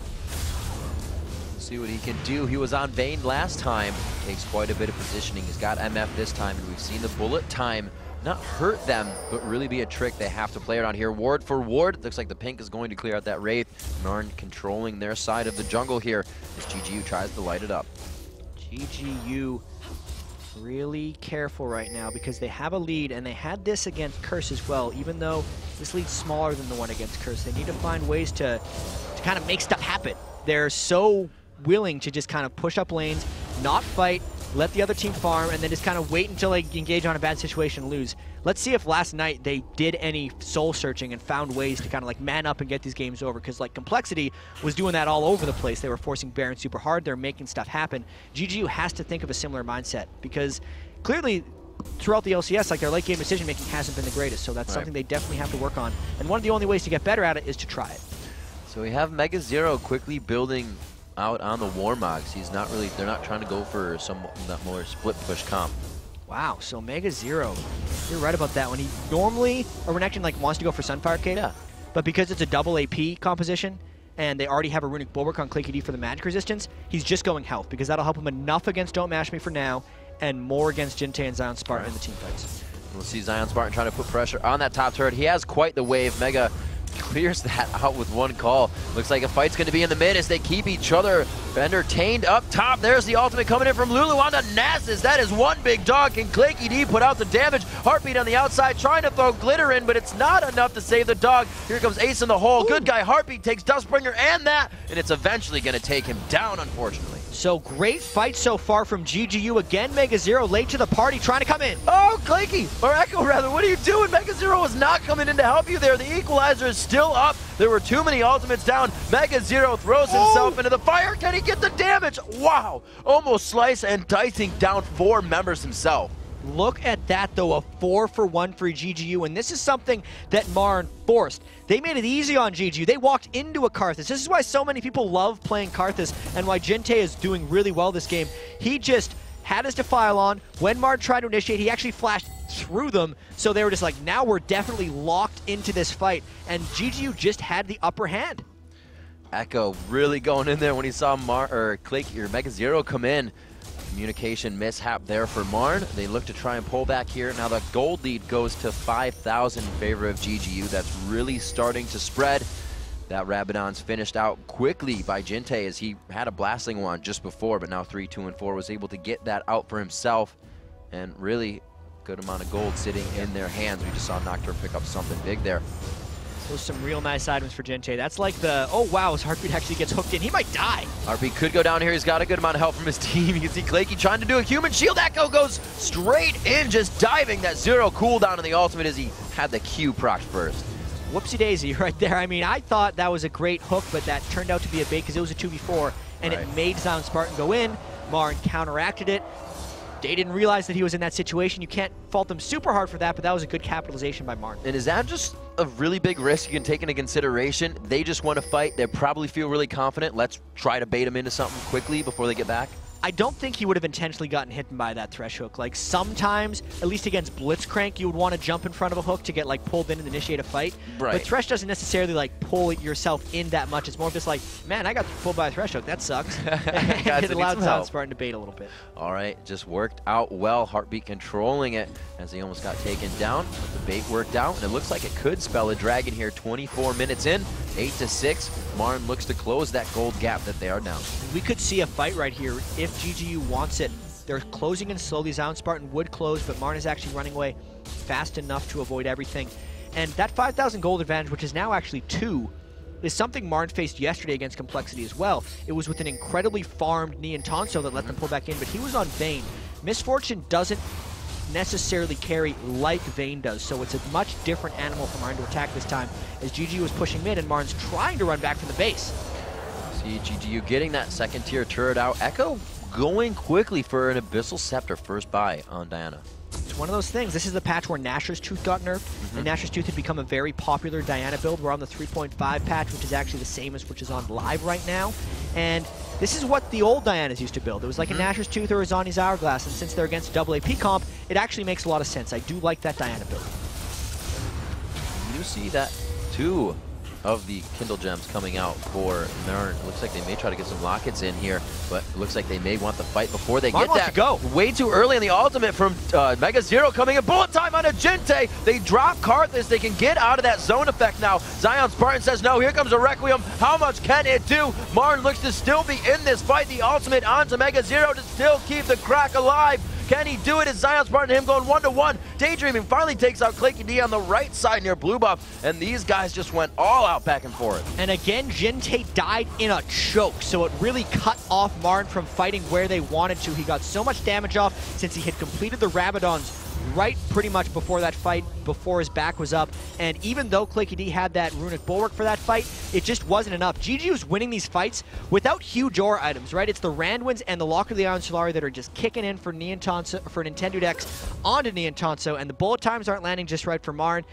See what he can do. He was on Vayne last time. Takes quite a bit of positioning. He's got MF this time, and we've seen the bullet time not hurt them, but really be a trick they have to play around here. Ward for ward. Looks like the pink is going to clear out that Wraith. Marn controlling their side of the jungle here as GGU tries to light it up.
GGU really careful right now because they have a lead, and they had this against Curse as well. Even though this lead's smaller than the one against Curse, they need to find ways to kind of make stuff happen. They're so willing to just kind of push up lanes, not fight, let the other team farm, and then just kind of wait until they engage on a bad situation and lose. Let's see if last night they did any soul searching and found ways to kind of like man up and get these games over, because like Complexity was doing that all over the place. They were forcing Baron super hard. They're making stuff happen. GGU has to think of a similar mindset, because clearly throughout the LCS, like their late game decision making hasn't been the greatest, so that's something they definitely have to work on. And one of the only ways to get better at it is to try it.
So we have Mega Zero quickly building out on the Warmogs. He's not really, they're not trying to go for some that more split push comp.
Wow, so Mega Zero, you're right about that one. He normally, or Renekton like wants to go for Sunfire Cape, but because it's a double AP composition and they already have a Runic Bulwark on Claky D for the magic resistance, he's just going health, because that'll help him enough against Don't Mash Me for now, and more against Jinte and Zion Spartan in the team fights.
We'll see Zion Spartan trying to put pressure on that top turret. He has quite the wave. Mega clears that out with one call. Looks like a fight's going to be in the mid as they keep each other entertained up top. There's the ultimate coming in from Lulu onto Nasus. That is one big dog. Can Claky D put out the damage? Heartbeat on the outside trying to throw glitter in, but it's not enough to save the dog. Here comes Ace in the hole. Good guy Heartbeat takes Dustbringer and that, and it's eventually going to take him down, unfortunately.
So great fight so far from GGU. Again, Mega Zero late to the party, trying to come in.
Oh, Claky, or Echo rather, what are you doing? Mega Zero is not coming in to help you there. The equalizer is still up. There were too many ultimates down. Mega Zero throws himself into the fire. Can he get the damage? Wow, almost slice and dicing down 4 members himself.
Look at that, though, a 4-for-1 for GGU, and this is something that MRN forced. They made it easy on GGU. They walked into a Karthus. This is why so many people love playing Karthus and why Jinte is doing really well this game. He just had his Defile on. When MRN tried to initiate, he actually flashed through them, so they were just like, now we're definitely locked into this fight, and GGU just had the upper hand.
Echo really going in there when he saw Claky or Mega Zero come in. Communication mishap there for Marn. They look to try and pull back here. Now the gold lead goes to 5,000 in favor of GGU. That's really starting to spread. That Rabadon's finished out quickly by Jinte as he had a blasting one just before, but now 3, 2, and 4 was able to get that out for himself. And really good amount of gold sitting in their hands. We just saw Nocturne pick up something big there.
Those some real nice items for Jinte. That's like the, oh wow, his Heartbeat actually gets hooked in. He might die.
Heartbeat could go down here. He's got a good amount of help from his team. You can see Claky trying to do a human shield. Echo goes straight in, just diving that 0 cooldown on the ultimate as he had the Q proc first.
Whoopsie daisy right there. I mean, I thought that was a great hook, but that turned out to be a bait because it was a 2v4, and it made Zion Spartan go in. Marn counteracted it. They didn't realize that he was in that situation. You can't fault them super hard for that, but that was a good capitalization by Martin.
And is that just a really big risk you can take into consideration? They just want to fight. They probably feel really confident. Let's try to bait them into something quickly before they get back.
I don't think he would have intentionally gotten hit by that thresh hook. Like sometimes, at least against Blitzcrank, you would want to jump in front of a hook to get like pulled in and initiate a fight.
Right.
But thresh doesn't necessarily like pull yourself in that much. It's more just like, man, I got pulled by a thresh hook. That sucks. And it allowed Zion Spartan to bait a little bit.
All right, just worked out well. Heartbeat controlling it as he almost got taken down. But the bait worked out, and it looks like it could spell a dragon here. 24 minutes in, 8-6. Marn looks to close that gold gap that they are down.
We could see a fight right here if GGU wants it. They're closing in slowly. Zion Spartan would close, but Marn is actually running away fast enough to avoid everything. And that 5,000 gold advantage, which is now actually 2, is something Marn faced yesterday against Complexity as well. It was with an incredibly farmed Neon Tonso that let them pull back in, but he was on Vayne. Misfortune doesn't necessarily carry like Vayne does, so it's a much different animal for Marn to attack this time, as GGU was pushing mid and Marn's trying to run back from the base.
See GGU getting that second tier turret out. Echo going quickly for an Abyssal Scepter first buy on Diana.
It's one of those things. This is the patch where Nashor's Tooth got nerfed, and Nashor's Tooth had become a very popular Diana build. We're on the 3.5 patch, which is actually the same as which is on live right now. And this is what the old Dianas used to build. It was like a Nashor's Tooth or a Zani's Hourglass, and since they're against double AP comp, it actually makes a lot of sense. I do like that Diana build.
You see that 2 of the Kindle Gems coming out for Nern. Looks like they may try to get some lockets in here, but it looks like they may want the fight before they get that.
Go.
Way too early in the ultimate from Mega Zero coming in. Bullet time on a Jinte. They drop Karthus. They can get out of that zone effect now. Zion Spartan says no. Here comes a Requiem. How much can it do? Marn looks to still be in this fight. The ultimate onto Mega Zero to still keep the crack alive. Can he do it? Is Zion Spartan and him going 1-to-1? Daydreaming finally takes out Claky D on the right side near blue buff, and these guys just went all out back and forth.
And again, Jinte died in a choke, so it really cut off Marn from fighting where they wanted to. He got so much damage off since he had completed the Rabadons right pretty much before that fight, before his back was up. And even though Claky D had that Runic Bulwark for that fight, it just wasn't enough. GGU's winning these fights without huge aura items, right? It's the Randwins and the Locker of the Iron Solari that are just kicking in for Nintendo decks onto Neon Tonso, and the bullet times aren't landing just right for Marn.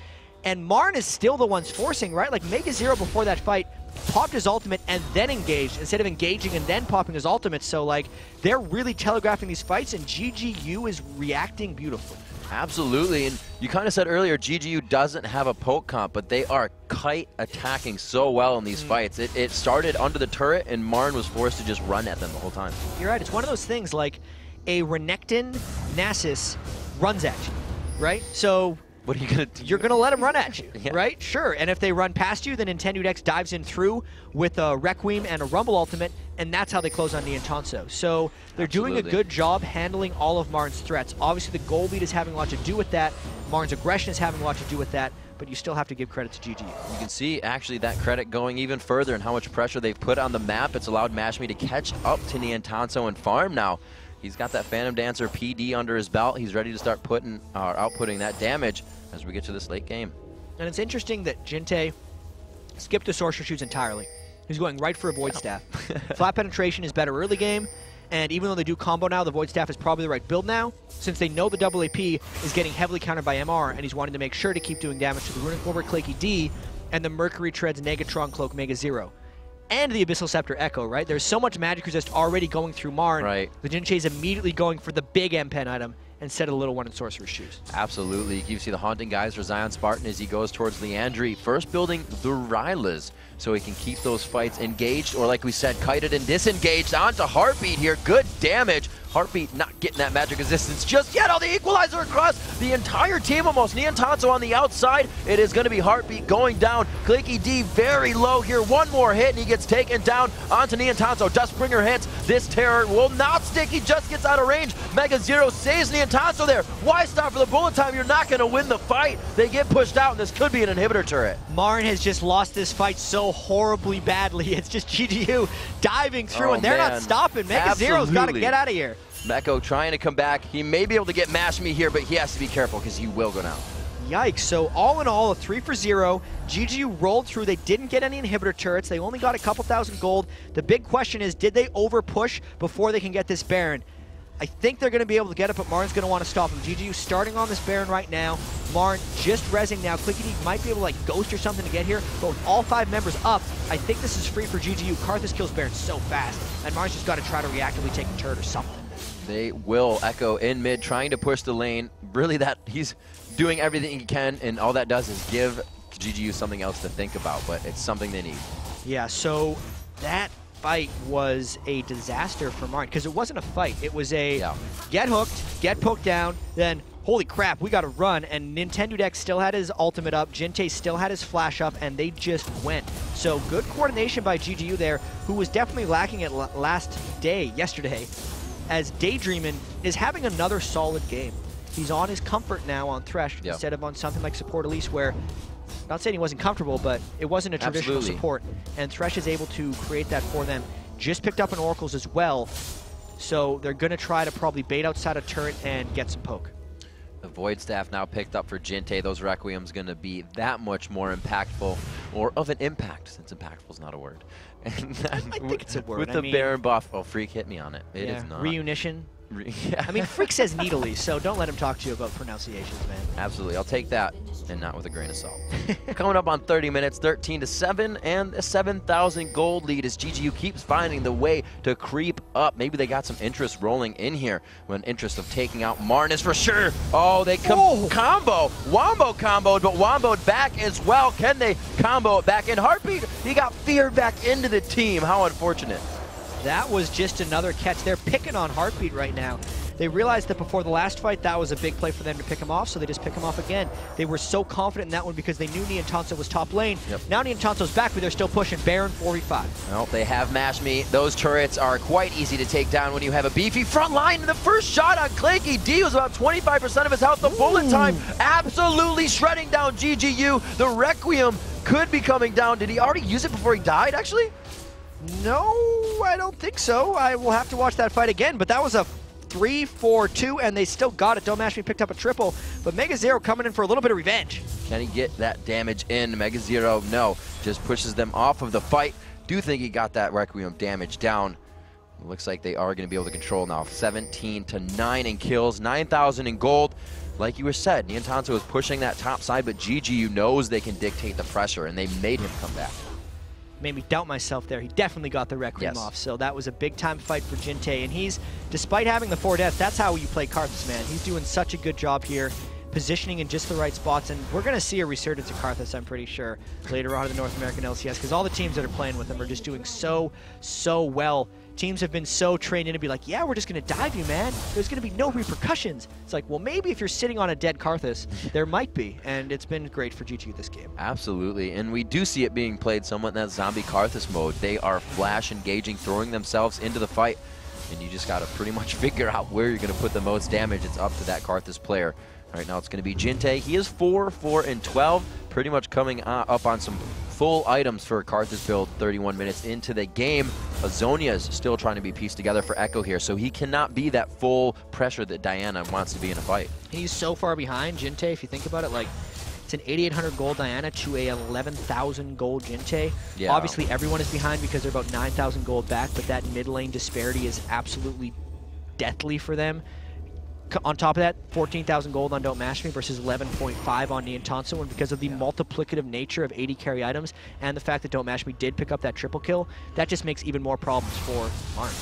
And Marn is still the ones forcing, right? Like Mega Zero before that fight popped his ultimate and then engaged instead of engaging and then popping his ultimate. So like they're really telegraphing these fights, and GGU is reacting beautifully.
Absolutely, and you kind of said earlier GGU doesn't have a poke comp, but they are kite attacking so well in these fights. It started under the turret, and Marn was forced to just run at them the whole time.
You're right, it's one of those things like a Renekton Nasus runs at you, right? So
What are you going to do?
You're going to let them run at you,
Yeah.
right? Sure. And if they run past you, then Nintendo X dives in through with a Requiem and a Rumble Ultimate, and that's how they close on Niantanso. So they're doing a
Absolutely.
good job handling all of Marn's threats. Obviously, the goal lead is having a lot to do with that. Marn's aggression is having a lot to do with that, but you still have to give credit to GGU.
You can see actually that credit going even further and how much pressure they've put on the map. It's allowed Mashme to catch up to Niantanso and farm now. He's got that Phantom Dancer PD under his belt. He's ready to start outputting that damage as we get to this late game.
And it's interesting that Jinte skipped the Sorcerer Shoes entirely. He's going right for a Void Staff. Flat penetration is better early game, and even though they do combo now, the Void Staff is probably the right build now, since they know the WAP is getting heavily countered by MR, and he's wanting to make sure to keep doing damage to the Runic Over Claky D and the Mercury Treads Negatron Cloak Mega Zero. And the Abyssal Scepter Echo, right? There's so much magic resist already going through Marn.
Right.
The Jinche is immediately going for the big M-Pen item instead of the little one in Sorcerer's Shoes.
Absolutely. You see the Haunting Guys for Zion Spartan as he goes towards Leandri, first building the Rylas so he can keep those fights engaged, or like we said, kited and disengaged. Onto Heartbeat here. Good damage. Heartbeat not getting that magic resistance just yet. Oh, the equalizer across the entire team almost. Niantanso on the outside. It is going to be Heartbeat going down. Claky D very low here. One more hit and he gets taken down onto Niantanso. Dustbringer hits. This terror will not stick. He just gets out of range. Mega Zero saves Niantanso there. Why stop for the bullet time? You're not going to win the fight. They get pushed out and this could be an inhibitor turret.
Marn has just lost this fight so horribly badly. It's just GGU diving through and they're not stopping. Mega Zero's got to get out of here.
Meko trying to come back. He may be able to get Mashme here, but he has to be careful because he will go down.
Yikes. So all in all, a 3 for 0. GGU rolled through. They didn't get any inhibitor turrets. They only got a couple thousand gold. The big question is, did they over push before they can get this Baron? I think they're going to be able to get it, but Marn's going to want to stop him. GGU starting on this Baron right now. Marn just rezzing now. Clickety might be able to like ghost or something to get here, but with all 5 members up, I think this is free for GGU. Karthus kills Baron so fast, and Marn's just got to try to reactively take a turret or something.
They will. Echo in mid, trying to push the lane. Really, that he's doing everything he can, and all that does is give GGU something else to think about, but it's something they need.
Yeah, so that fight was a disaster for Marn, because it wasn't a fight. It was a get hooked, get poked down, then holy crap, we got to run, and Nintendo Deck still had his ultimate up, Jinte still had his flash up, and they just went. So good coordination by GGU there, who was definitely lacking it yesterday, as Daydreamin is having another solid game. He's on his comfort now on Thresh instead of on something like Support Elise, where, not saying he wasn't comfortable, but it wasn't a traditional support. And Thresh is able to create that for them. Just picked up an Oracles as well, so they're going to try to probably bait outside a turret and get some poke.
The Void Staff now picked up for Jinte. Those Requiem's going to be that much more impactful, or of an impact, since impactful is not a word. And
I think it's a word.
With the Baron buff, oh, Freak hit me on it. It is not.
Reunition.
Yeah.
I mean, Freak says needly, so don't let him talk to you about pronunciations, man.
Absolutely. I'll take that, and not with a grain of salt. Coming up on 30 minutes, 13-7, and a 7,000 gold lead as GGU keeps finding the way to creep up. Maybe they got some interest rolling in here when interest of taking out Marn is for sure. Oh, they combo. Wombo comboed, but womboed back as well. Can they combo it back in? Heartbeat, he got feared back into the team. How unfortunate.
That was just another catch. They're picking on Heartbeat right now. They realized that before the last fight, that was a big play for them to pick him off, so they just pick him off again. They were so confident in that one because they knew Niantanso was top lane. Now Niantanso's back, but they're still pushing Baron 4v5.
Well, they have Mashme. Those turrets are quite easy to take down when you have a beefy front line. The first shot on Claky D was about 25% of his health. The bullet time absolutely shredding down GGU. The Requiem could be coming down. Did he already use it before he died, actually?
No, I don't think so. I will have to watch that fight again, but that was a 3-4-2, and they still got it. Domashme picked up a triple, but Mega Zero coming in for a little bit of revenge.
Can he get that damage in? Mega Zero, no. Just pushes them off of the fight. Do think he got that Requiem damage down. It looks like they are going to be able to control now. 17-9 in kills, 9,000 in gold. Like you said, Niantanso is pushing that top side, but GGU knows they can dictate the pressure, and they made him come back.
Made me doubt myself there. He definitely got the Requiem off, so that was a big-time fight for Jinte, and he's, despite having the 4 deaths, that's how you play Karthus, man. He's doing such a good job here, positioning in just the right spots, and we're going to see a resurgence of Karthus, I'm pretty sure, later on in the North American LCS, because all the teams that are playing with him are just doing so well teams have been so trained in to be like, yeah, we're just going to dive you, man. There's going to be no repercussions. It's like, well, maybe if you're sitting on a dead Karthus, there might be, and it's been great for GGU this game.
Absolutely, and we do see it being played somewhat in that zombie Karthus mode. They are flash engaging, throwing themselves into the fight, and you just got to pretty much figure out where you're going to put the most damage. It's up to that Karthus player. Right now it's going to be Jinte. He is 4, 4, and 12, pretty much coming up on some full items for a Karthus build 31 minutes into the game. Azonia is still trying to be pieced together for Echo here, so he cannot be that full pressure that Diana wants to be in a fight.
He's so far behind Jinte, if you think about it, like, it's an 8,800 gold Diana to a 11,000 gold Jinte.
Yeah.
Obviously, everyone is behind because they're about 9,000 gold back, but that mid lane disparity is absolutely deathly for them. On top of that, 14,000 gold on Don't Mash Me versus 11.5 on Niantonso, and because of the multiplicative nature of 80 carry items and the fact that Don't Mash Me did pick up that triple kill, that just makes even more problems for Marn.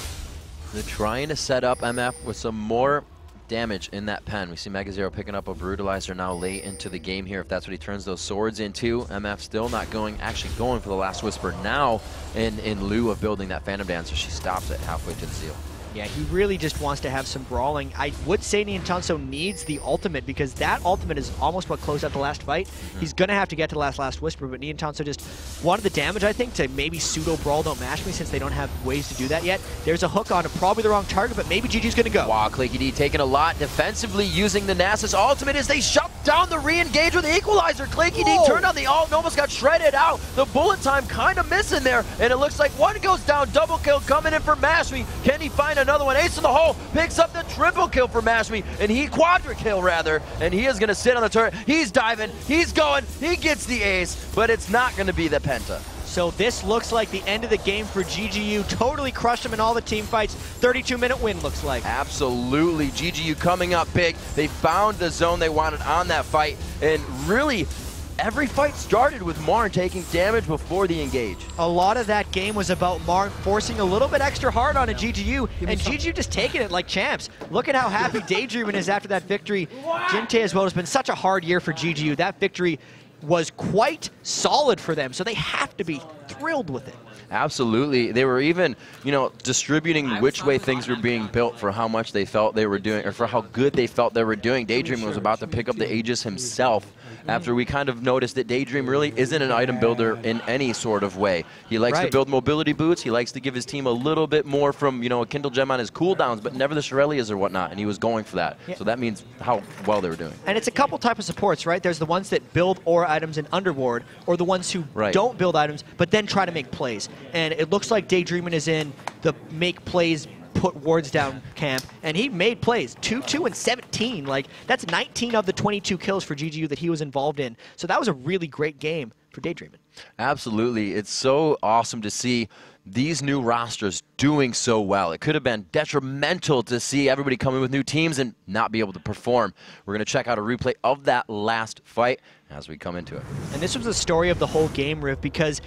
They're trying to set up MF with some more damage in that pen. We see MegaZero picking up a Brutalizer now late into the game here, if that's what he turns those swords into. MF still not going, actually going for the Last Whisper now in lieu of building that Phantom Dancer. She stops it halfway to the Zeal.
Yeah, he really just wants to have some brawling. I would say Niantonso needs the ultimate because that ultimate is almost what closed out the last fight. He's going to have to get to the Last Whisper, but Niantonso just wanted the damage, I think, to maybe pseudo-brawl Don't Mash Me since they don't have ways to do that yet. There's a hook on probably the wrong target, but maybe GG's going to go.
Wow, Clicky D taking a lot defensively using the Nasus ultimate as they shut down the re-engage with the Equalizer. Clicky D turned on the ult and almost got shredded out. The bullet time kind of missing there, and it looks like one goes down. Double kill coming in for Mash Me. Can he find another one? Ace in the hole, picks up the triple kill for Mash Me, and he quadra kill rather, and he is going to sit on the turret. He's diving, he's going, he gets the ace, but it's not going to be the Penta.
So this looks like the end of the game for GGU. Totally crushed him in all the team fights. 32-minute win looks like.
Absolutely. GGU coming up big. They found the zone they wanted on that fight, and really every fight started with Marn taking damage before the engage.
A lot of that game was about Marn forcing a little bit extra hard on a GGU, and GGU just taking it like champs. Look at how happy Daydreamin is after that victory. Jinte as well has been such a hard year for GGU. That victory was quite solid for them, so they have to be thrilled with it.
Absolutely. They were even, you know, distributing which way things were being built for how much they felt they were doing, or for how good they felt they were doing. Daydream was about to pick up the Aegis himself after we kind of noticed that Daydream really isn't an item builder in any sort of way. He likes to build mobility boots. He likes to give his team a little bit more from, you know, a Kindle Gem on his cooldowns, but never the Shirelias or whatnot, and he was going for that. Yeah. So that means how well they were doing.
And it's a couple type of supports, right? There's the ones that build aura items in Underward, or the ones who don't build items, but then try to make plays. And it looks like Daydreamin is in the make plays, put wards down camp, and he made plays. 2, 2, and 17. Like, that's 19 of the 22 kills for GGU that he was involved in. So that was a really great game for Daydreamin.
Absolutely. It's so awesome to see these new rosters doing so well. It could have been detrimental to see everybody come in with new teams and not be able to perform. We're going to check out a replay of that last fight as we come into it.
And this was the story of the whole game, Riv, because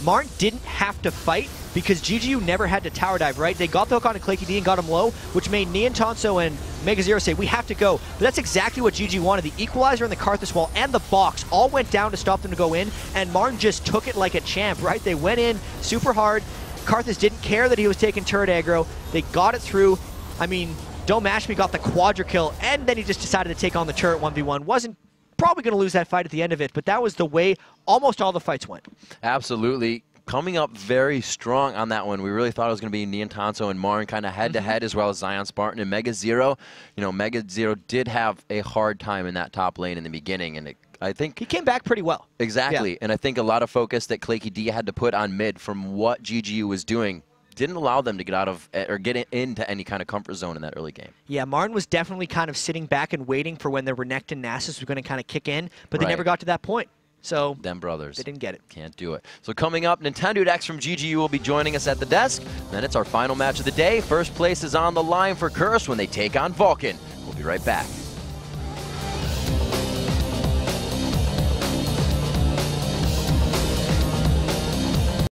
Marn didn't have to fight because GGU never had to tower dive, right? They got the hook on a Clicky D and got him low, which made Niantonso and MegaZero say, we have to go. But that's exactly what GGU wanted. The Equalizer and the Karthus wall and the box all went down to stop them to go in, and Marn just took it like a champ, right? They went in super hard. Karthus didn't care that he was taking turret aggro. They got it through. I mean, Don't Mash Me got the quadra kill, and then he just decided to take on the turret 1v1. Wasn't probably going to lose that fight at the end of it, but that was the way almost all the fights went.
Absolutely. Coming up very strong on that one. We really thought it was going to be Niantonso and Marn kind of head-to-head, as well as Zion Spartan and MegaZero. You know, MegaZero did have a hard time in that top lane in the beginning, and I think
he came back pretty well.
Exactly,
yeah.
And I think a lot of focus that Clicky D had to put on mid from what GGU was doing didn't allow them to get out of or get into any kind of comfort zone in that early game.
Yeah, Marn was definitely kind of sitting back and waiting for when their Renekton and Nasus were going to kind of kick in, but they never got to that point. So
them brothers,
they didn't get it.
Can't do it. So coming up, Nintendo X from GGU will be joining us at the desk. Then it's our final match of the day. First place is on the line for Curse when they take on Vulcan. We'll be right back.